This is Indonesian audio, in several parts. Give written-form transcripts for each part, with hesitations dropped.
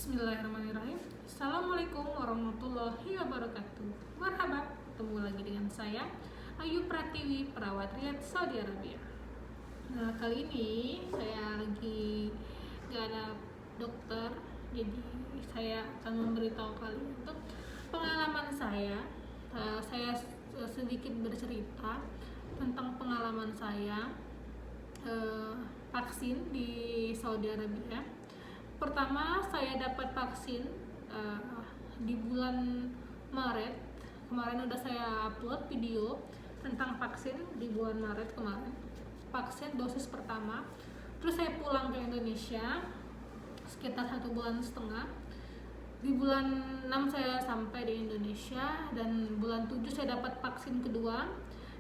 Bismillahirrahmanirrahim. Assalamualaikum warahmatullahi wabarakatuh. Marhaba, ketemu lagi dengan saya Ayu Pratiwi, perawat Riyadh, Saudi Arabia. Nah, kali ini saya lagi gak ada dokter, jadi saya akan memberitahu kalian untuk pengalaman saya. Saya sedikit bercerita tentang pengalaman saya vaksin di Saudi Arabia. Pertama, saya dapat vaksin di bulan Maret. Kemarin udah saya upload video tentang vaksin di bulan Maret kemarin. Vaksin dosis pertama. Terus saya pulang ke Indonesia sekitar 1,5 bulan. Di bulan 6 saya sampai di Indonesia dan bulan 7 saya dapat vaksin kedua.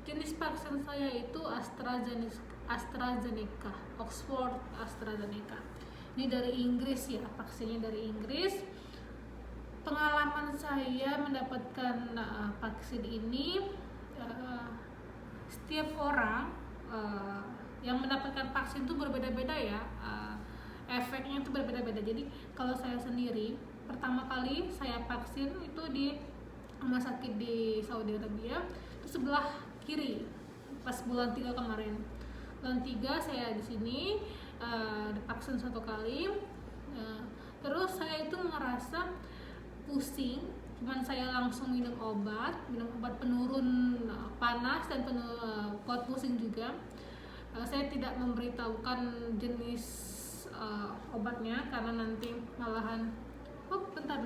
Jenis vaksin saya itu AstraZeneca, Oxford AstraZeneca. Ini dari Inggris ya, vaksinnya dari Inggris. Pengalaman saya mendapatkan vaksin ini, setiap orang yang mendapatkan vaksin itu berbeda-beda ya, efeknya itu berbeda-beda. Jadi kalau saya sendiri, pertama kali saya vaksin itu di rumah sakit di Saudi Arabia, itu sebelah kiri, pas bulan 3 kemarin. Bulan 3 saya di sini vaksin 1 kali, terus saya itu ngerasa pusing, cuman saya langsung minum obat penurun panas dan kuat pusing juga. Saya tidak memberitahukan jenis obatnya karena nanti malahan bentar.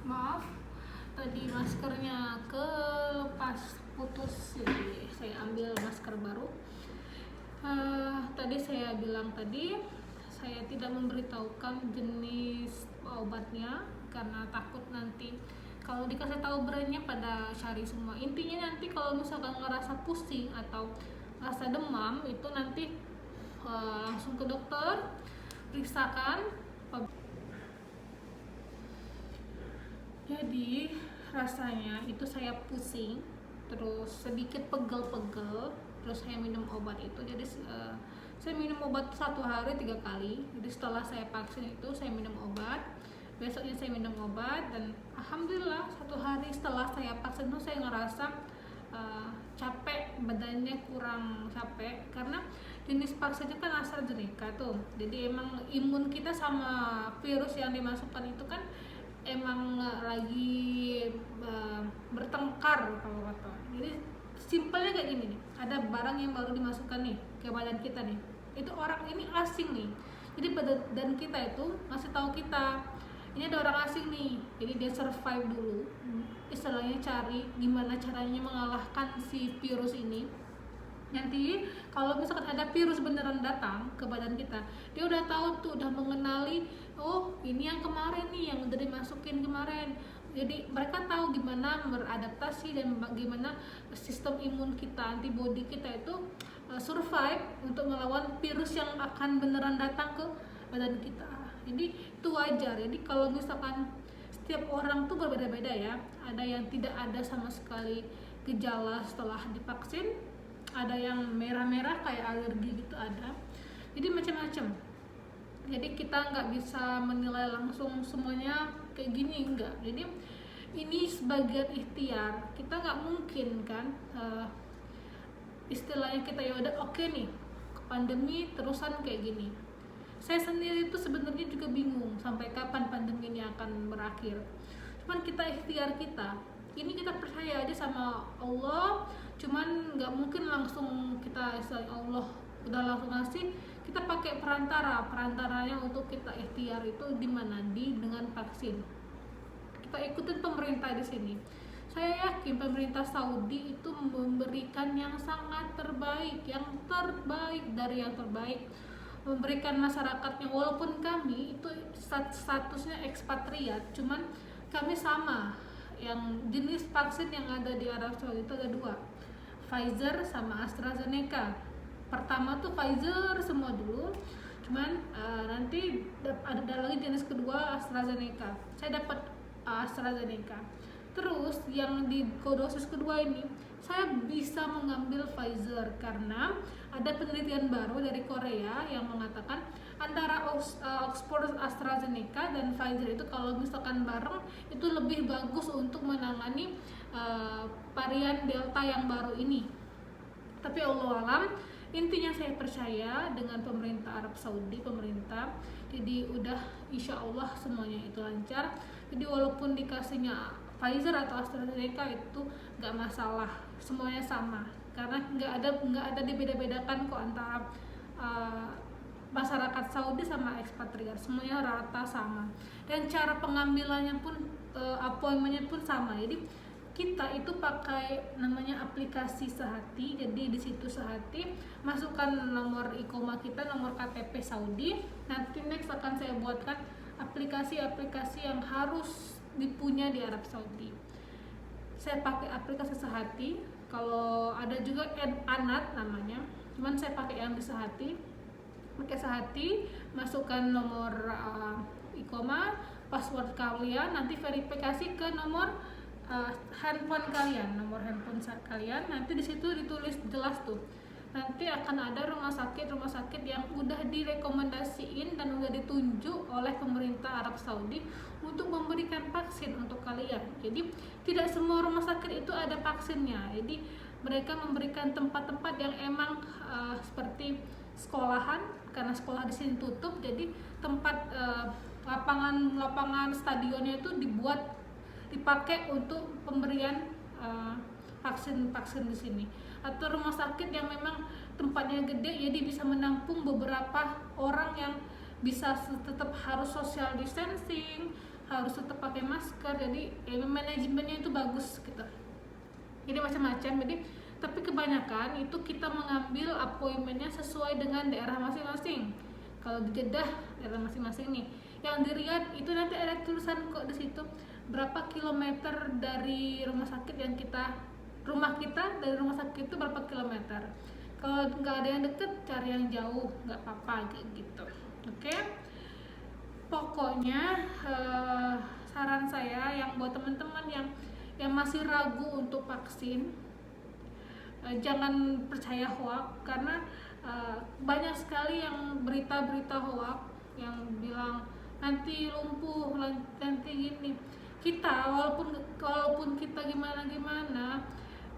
Maaf, tadi maskernya kelepas, putus, jadi saya ambil masker baru. Tadi saya bilang saya tidak memberitahukan jenis obatnya karena takut nanti kalau dikasih tahu brandnya pada cari semua. Intinya nanti kalau misalkan ngerasa pusing atau rasa demam itu nanti langsung ke dokter, periksakan. Jadi rasanya itu saya pusing, terus sedikit pegel-pegel, terus saya minum obat itu. Jadi saya minum obat 1 hari 3 kali. Jadi setelah saya vaksin itu saya minum obat, besoknya saya minum obat, dan alhamdulillah 1 hari setelah saya vaksin itu saya ngerasa capek, badannya kurang capek karena jenis vaksinnya kan AstraZeneca tuh. Jadi emang imun kita sama virus yang dimasukkan itu kan emang lagi bertengkar kalau kata. Jadi simpelnya kayak gini nih, ada barang yang baru dimasukkan nih ke badan kita nih, itu orang ini asing nih, jadi badan kita itu ngasih tahu kita ini ada orang asing nih, jadi dia survive dulu, istilahnya cari gimana caranya mengalahkan si virus ini. Nanti kalau misalkan ada virus beneran datang ke badan kita, dia udah tahu tuh, udah mengenali, oh ini yang kemarin nih, yang udah dimasukin kemarin. Jadi mereka tahu gimana beradaptasi dan bagaimana sistem imun kita, antibody kita itu survive untuk melawan virus yang akan beneran datang ke badan kita. Jadi itu wajar. Jadi kalau misalkan setiap orang tuh berbeda-beda ya, ada yang tidak ada sama sekali gejala setelah divaksin, ada yang merah-merah kayak alergi gitu ada, jadi macam-macam. Jadi kita nggak bisa menilai langsung semuanya kayak gini, enggak. Jadi ini sebagian ikhtiar, kita nggak mungkin kan istilahnya kita ya udah oke nih pandemi terusan kayak gini. Saya sendiri itu sebenarnya juga bingung sampai kapan pandemi ini akan berakhir. Cuman kita ikhtiar kita, ini kita percaya aja sama Allah, cuman nggak mungkin langsung kita Allah udah langsung ngasih, kita pakai perantaranya untuk kita ikhtiar itu di mana, di dengan vaksin. Kita ikutin pemerintah di sini. Saya yakin pemerintah Saudi itu memberikan yang sangat terbaik, yang terbaik dari yang terbaik, memberikan masyarakatnya. Walaupun kami itu statusnya ekspatriat, cuman kami sama. Yang jenis vaksin yang ada di Arab Saudi itu ada dua, Pfizer sama AstraZeneca. Pertama tuh Pfizer semua dulu, cuman nanti ada lagi jenis kedua AstraZeneca. Saya dapat AstraZeneca. Terus yang di dosis kedua ini saya bisa mengambil Pfizer karena ada penelitian baru dari Korea yang mengatakan antara Oxford AstraZeneca dan Pfizer itu kalau misalkan bareng itu lebih bagus untuk menangani varian Delta yang baru ini. Tapi Allah alam, intinya saya percaya dengan pemerintah Arab Saudi, jadi udah insya Allah semuanya itu lancar. Jadi walaupun dikasihnya Pfizer atau AstraZeneca itu nggak masalah, semuanya sama karena nggak ada dibeda-bedakan kok antara masyarakat Saudi sama ekspatriat, semuanya rata sama, dan cara pengambilannya pun appointmentnya pun sama. Jadi kita itu pakai namanya aplikasi Sehati. Jadi di situ Sehati masukkan nomor iqomah kita, nomor KTP Saudi. Nanti next akan saya buatkan aplikasi-aplikasi yang harus dipunya di Arab Saudi. Saya pakai aplikasi Sehati. Kalau ada juga Anat namanya, cuman saya pakai yang di Sehati. Pakai Sehati, masukkan nomor iqomah, password kalian, nanti verifikasi ke nomor handphone kalian, nomor handphone kalian. Nanti di situ ditulis jelas tuh. Nanti akan ada rumah sakit yang udah direkomendasiin dan udah ditunjuk oleh pemerintah Arab Saudi untuk memberikan vaksin untuk kalian. Jadi tidak semua rumah sakit itu ada vaksinnya. Jadi mereka memberikan tempat-tempat yang emang seperti sekolahan, karena sekolah di sini tutup. Jadi tempat lapangan stadionnya itu dipakai untuk pemberian vaksin di sini. Atau rumah sakit yang memang tempatnya gede, jadi bisa menampung beberapa orang yang bisa tetap harus social distancing, harus tetap pakai masker. Jadi manajemennya itu bagus gitu. Jadi macam-macam. Tapi kebanyakan itu kita mengambil appointmentnya sesuai dengan daerah masing-masing. Kalau di Jeddah daerah masing-masing nih. Yang di Riyadh itu nanti ada tulisan kok di situ berapa kilometer dari rumah sakit yang rumah kita dari rumah sakit itu berapa kilometer. Kalau nggak ada yang deket, cari yang jauh, nggak apa-apa kayak gitu. Oke? Pokoknya saran saya yang buat teman-teman yang masih ragu untuk vaksin, jangan percaya hoax, karena banyak sekali yang berita-berita hoax yang bilang nanti lumpuh, nanti gini. Kita walaupun kita gimana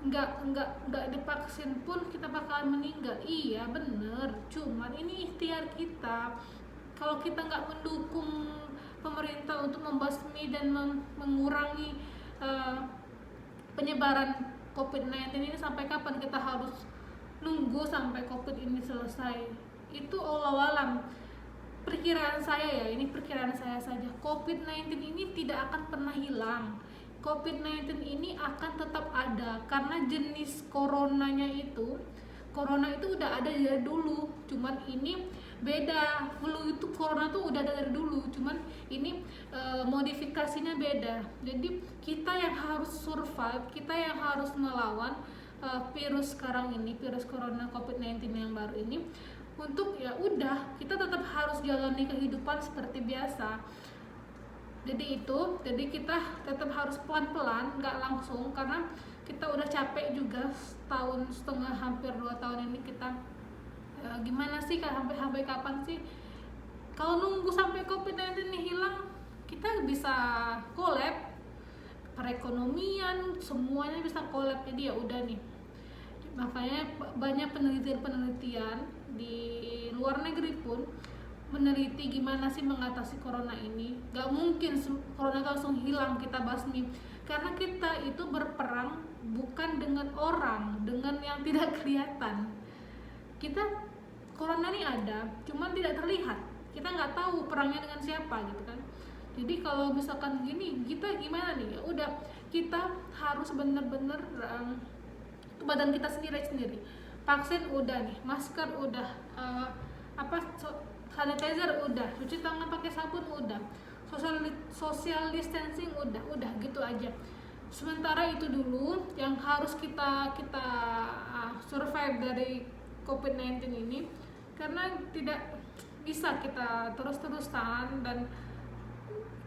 nggak divaksin pun kita bakalan meninggal. Iya bener, cuman ini ikhtiar kita. Kalau kita nggak mendukung pemerintah untuk membasmi dan mengurangi penyebaran COVID-19 ini, sampai kapan kita harus nunggu sampai COVID ini selesai? Itu Allah alam. Perkiraan saya ini perkiraan saya saja, COVID-19 ini tidak akan pernah hilang. COVID-19 ini akan tetap ada karena jenis corona itu udah ada dari dulu, cuman ini beda. Flu itu corona tuh udah ada dari dulu, cuman ini modifikasinya beda. Jadi kita yang harus survive, kita yang harus melawan virus sekarang ini, virus corona COVID-19 yang baru ini. Untuk ya udah, kita tetap harus jalani kehidupan seperti biasa. Jadi kita tetap harus pelan-pelan, nggak langsung, karena kita udah capek juga setahun setengah, hampir 2 tahun ini kita gimana sih, sampai kapan sih? Kalau nunggu sampai COVID-19 ini hilang, kita bisa collab, perekonomian semuanya bisa collab. Jadi ya udah nih, makanya banyak penelitian di luar negeri pun meneliti gimana sih mengatasi corona ini. Gak mungkin corona langsung hilang kita basmi, karena kita itu berperang bukan dengan orang, dengan yang tidak kelihatan. Kita corona ini ada, cuman tidak terlihat. Kita nggak tahu perangnya dengan siapa gitu kan. Jadi kalau misalkan gini, kita gimana nih? Ya udah, kita harus bener-bener badan kita sendiri. Vaksin udah nih, masker udah, sanitizer udah, cuci tangan pakai sabun udah, social distancing udah gitu aja. Sementara itu dulu yang harus kita survive dari COVID-19 ini, karena tidak bisa kita terus-terusan, dan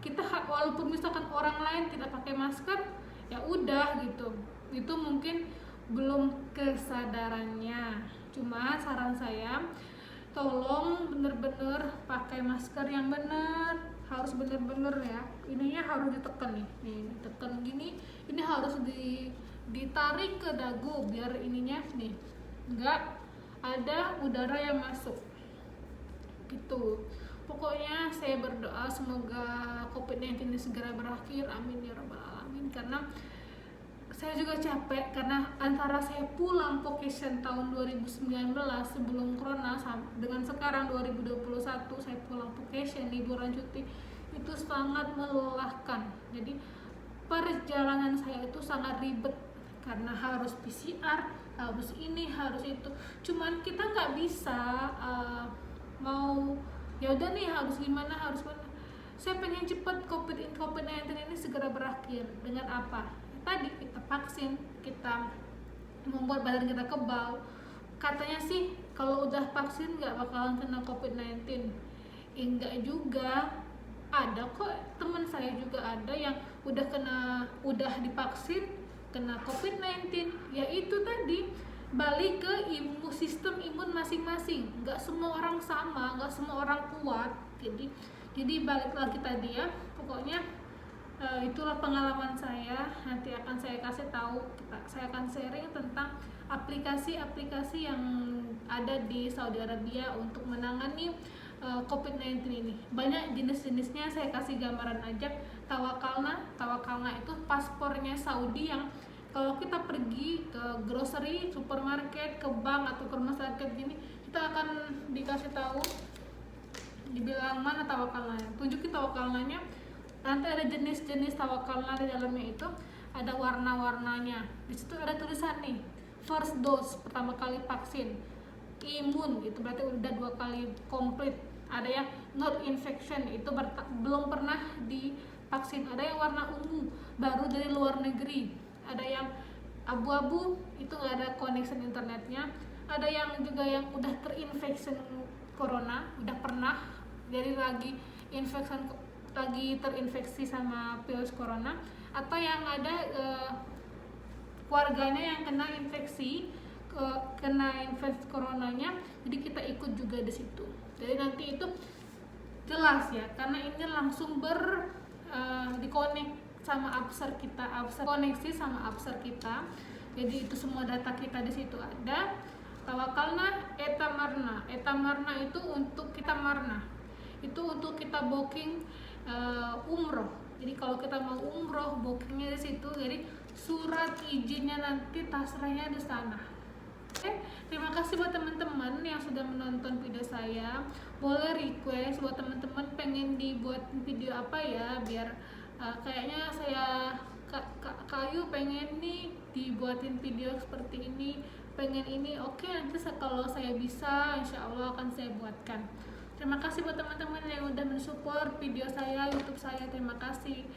kita walaupun misalkan orang lain tidak pakai masker, ya udah gitu. Itu mungkin belum kesadarannya. Cuma saran saya, tolong bener-bener pakai masker yang bener, harus bener-bener ya, ininya harus ditekan nih ditekan gini, ini harus ditarik ke dagu biar ininya nih nggak ada udara yang masuk gitu. Pokoknya saya berdoa semoga COVID-19 ini segera berakhir, amin ya rabbal alamin. Karena saya juga capek, karena antara saya pulang vacation tahun 2019 sebelum corona dengan sekarang 2021 saya pulang vacation, liburan cuti, itu sangat melelahkan. Jadi perjalanan saya itu sangat ribet karena harus PCR, harus ini, harus itu. Cuman kita nggak bisa mau ya udah nih harus gimana. Saya pengen cepet COVID-19 ini segera berakhir. Dengan apa? Tadi kita vaksin, kita membuat badan kita kebal. Katanya sih kalau udah vaksin nggak bakalan kena COVID-19. Enggak juga, ada kok teman saya juga ada yang udah divaksin kena COVID-19. Ya itu tadi, balik ke sistem imun masing-masing. Nggak semua orang sama, nggak semua orang kuat. Jadi balik lagi tadi ya, pokoknya itulah pengalaman saya. Nanti akan saya kasih tahu, saya akan sharing tentang aplikasi-aplikasi yang ada di Saudi Arabia untuk menangani COVID-19 ini. Banyak jenis-jenisnya, saya kasih gambaran aja. Tawakalna itu paspornya Saudi yang kalau kita pergi ke grocery, supermarket, ke bank atau ke rumah sakit gini, kita akan dikasih tahu, dibilang mana tawakalnanya, tunjukin tawakalnanya. Nanti ada jenis-jenis tawakalna di dalamnya, itu ada warna-warnanya. Di situ ada tulisan nih, first dose, pertama kali vaksin, imun itu berarti udah 2 kali komplit. Ada yang not infection, itu belum pernah divaksin. Ada yang warna ungu, baru dari luar negeri. Ada yang abu-abu, itu nggak ada connection internetnya. Ada yang juga yang udah terinfeksi corona, udah pernah, jadi lagi terinfeksi sama virus corona. Atau yang ada keluarganya yang kena infeksi coronanya, jadi kita ikut juga di situ. Jadi nanti itu jelas ya, karena ini langsung dikonek sama abser kita, koneksi sama abser kita. Jadi itu semua data kita di situ ada. Tawakalna etamarna itu untuk kita itu untuk kita booking umroh. Jadi kalau kita mau umroh, bookingnya di situ. Jadi surat izinnya nanti tasrahnya di sana. Oke, terima kasih buat teman-teman yang sudah menonton video saya. Boleh request buat teman-teman pengen dibuat video apa ya, biar kayaknya saya Kayu pengen nih dibuatin video seperti ini, pengen ini. Oke, nanti kalau saya bisa, insya Allah akan saya buatkan. Terima kasih buat teman-teman yang udah mensupport video saya, YouTube saya. Terima kasih.